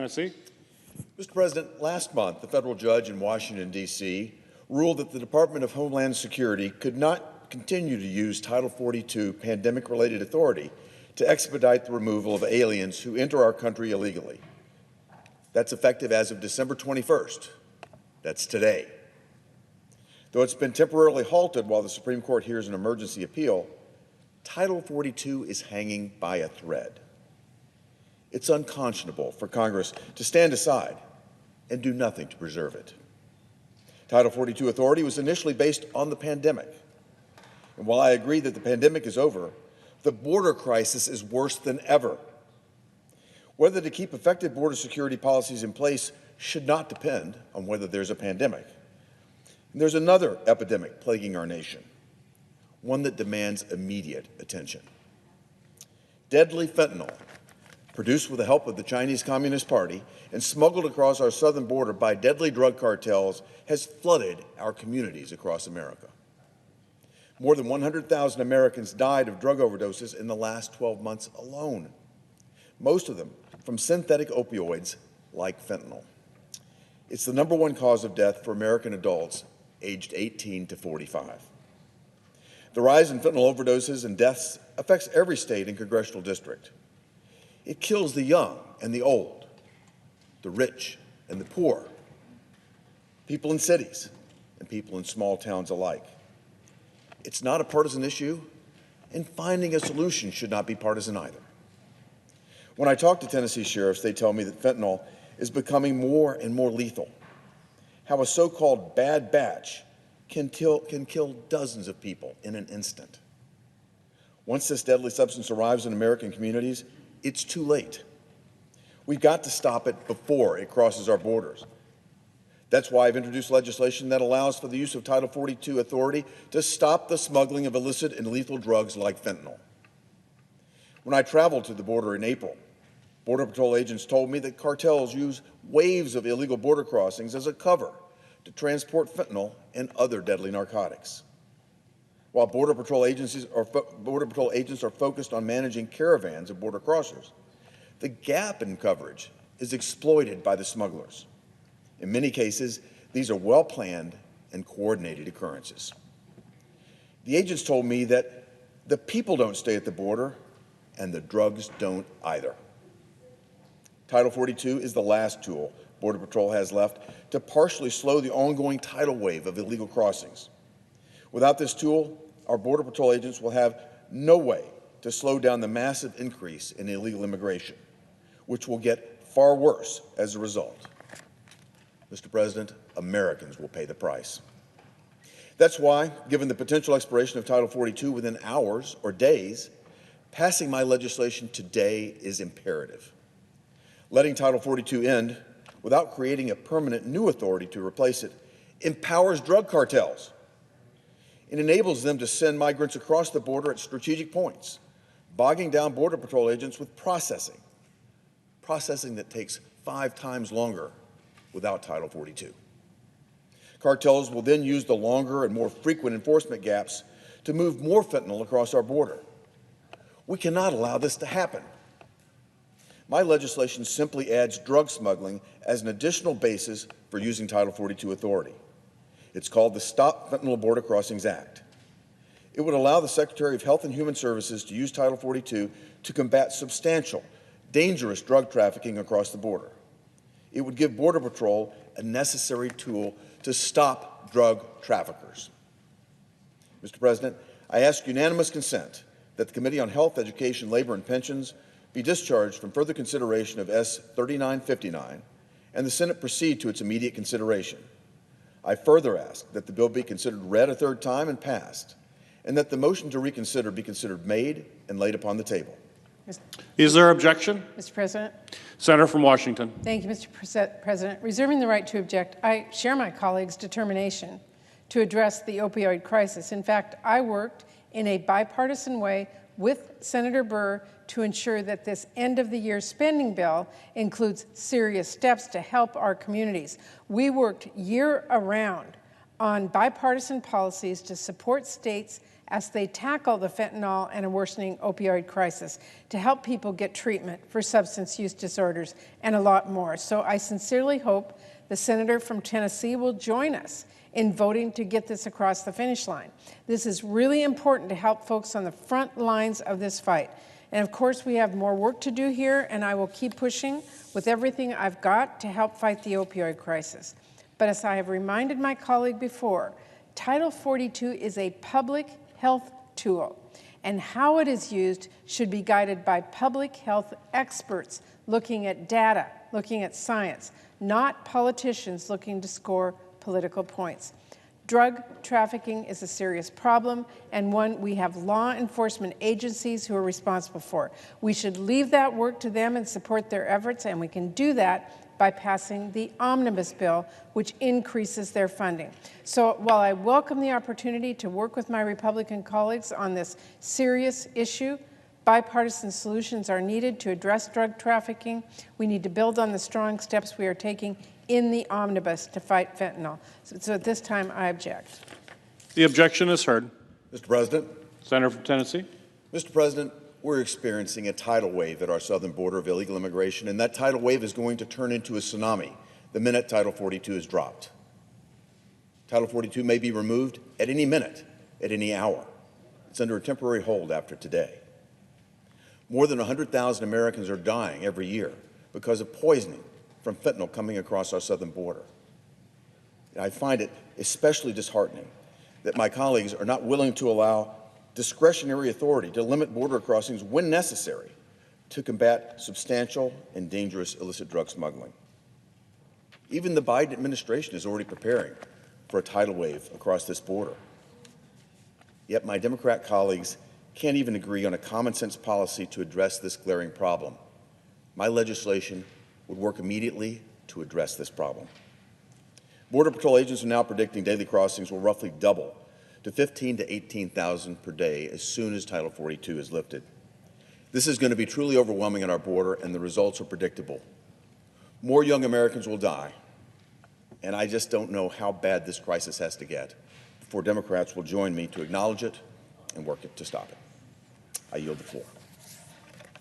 Tennessee. Mr. President, last month, the federal judge in Washington, D.C. ruled that the Department of Homeland Security could not continue to use Title 42 pandemic-related authority to expedite the removal of aliens who enter our country illegally. That's effective as of December 21st. That's today. Though it's been temporarily halted while the Supreme Court hears an emergency appeal, Title 42 is hanging by a thread. It's unconscionable for Congress to stand aside and do nothing to preserve it. Title 42 authority was initially based on the pandemic. And while I agree that the pandemic is over, the border crisis is worse than ever. Whether to keep effective border security policies in place should not depend on whether there's a pandemic. And there's another epidemic plaguing our nation, one that demands immediate attention. Deadly fentanyl, produced with the help of the Chinese Communist Party and smuggled across our southern border by deadly drug cartels, has flooded our communities across America. More than 100,000 Americans died of drug overdoses in the last 12 months alone, most of them from synthetic opioids like fentanyl. It's the #1 cause of death for American adults aged 18 to 45. The rise in fentanyl overdoses and deaths affects every state and congressional district. It kills the young and the old, the rich and the poor, people in cities and people in small towns alike. It's not a partisan issue, and finding a solution should not be partisan either. When I talk to Tennessee sheriffs, they tell me that fentanyl is becoming more and more lethal, how a so-called bad batch can kill dozens of people in an instant. Once this deadly substance arrives in American communities, it's too late. We've got to stop it before it crosses our borders. That's why I've introduced legislation that allows for the use of Title 42 authority to stop the smuggling of illicit and lethal drugs like fentanyl. When I traveled to the border in April, Border Patrol agents told me that cartels use waves of illegal border crossings as a cover to transport fentanyl and other deadly narcotics. While Border Patrol agents are focused on managing caravans of border crossers, the gap in coverage is exploited by the smugglers. In many cases, these are well-planned and coordinated occurrences. The agents told me that the people don't stay at the border and the drugs don't either. Title 42 is the last tool Border Patrol has left to partially slow the ongoing tidal wave of illegal crossings. Without this tool, our Border Patrol agents will have no way to slow down the massive increase in illegal immigration, which will get far worse as a result. Mr. President, Americans will pay the price. That's why, given the potential expiration of Title 42 within hours or days, passing my legislation today is imperative. Letting Title 42 end without creating a permanent new authority to replace it empowers drug cartels. It enables them to send migrants across the border at strategic points, bogging down Border Patrol agents with processing that takes 5 times longer without Title 42. Cartels will then use the longer and more frequent enforcement gaps to move more fentanyl across our border. We cannot allow this to happen. My legislation simply adds drug smuggling as an additional basis for using Title 42 authority. It's called the Stop Fentanyl Border Crossings Act. It would allow the Secretary of Health and Human Services to use Title 42 to combat substantial, dangerous drug trafficking across the border. It would give Border Patrol a necessary tool to stop drug traffickers. Mr. President, I ask unanimous consent that the Committee on Health, Education, Labor, and Pensions be discharged from further consideration of S. 3959 and the Senate proceed to its immediate consideration. I further ask that the bill be considered read a third time and passed, and that the motion to reconsider be considered made and laid upon the table. Is there objection? Mr. President. Senator from Washington. Thank you, Mr. President. Reserving the right to object, I share my colleagues' determination to address the opioid crisis. In fact, I worked in a bipartisan way with Senator Burr to ensure that this end-of-the-year spending bill includes serious steps to help our communities. We worked year-round on bipartisan policies to support states as they tackle the fentanyl and a worsening opioid crisis to help people get treatment for substance use disorders and a lot more. So I sincerely hope the senator from Tennessee will join us in voting to get this across the finish line. This is really important to help folks on the front lines of this fight. And of course, we have more work to do here, and I will keep pushing with everything I've got to help fight the opioid crisis. But as I have reminded my colleague before, Title 42 is a public health tool, and how it is used should be guided by public health experts looking at data, looking at science, not politicians looking to score political points. Drug trafficking is a serious problem and one we have law enforcement agencies who are responsible for. We should leave that work to them and support their efforts, and we can do that by passing the omnibus bill, which increases their funding. So while I welcome the opportunity to work with my Republican colleagues on this serious issue, bipartisan solutions are needed to address drug trafficking. We need to build on the strong steps we are taking in the omnibus to fight fentanyl. So at this time, I object. The objection is heard. Mr. President. Senator from Tennessee. Mr. President, we're experiencing a tidal wave at our southern border of illegal immigration, and that tidal wave is going to turn into a tsunami the minute Title 42 is dropped. Title 42 may be removed at any minute, at any hour. It's under a temporary hold after today. More than 100,000 Americans are dying every year because of poisoning from fentanyl coming across our southern border. And I find it especially disheartening that my colleagues are not willing to allow discretionary authority to limit border crossings when necessary to combat substantial and dangerous illicit drug smuggling. Even the Biden administration is already preparing for a tidal wave across this border. Yet my Democrat colleagues can't even agree on a common sense policy to address this glaring problem. My legislation would work immediately to address this problem. Border Patrol agents are now predicting daily crossings will roughly double to 15,000 to 18,000 per day as soon as Title 42 is lifted. This is going to be truly overwhelming at our border, and the results are predictable. More young Americans will die, and I just don't know how bad this crisis has to get before Democrats will join me to acknowledge it and work to stop it. I yield the floor.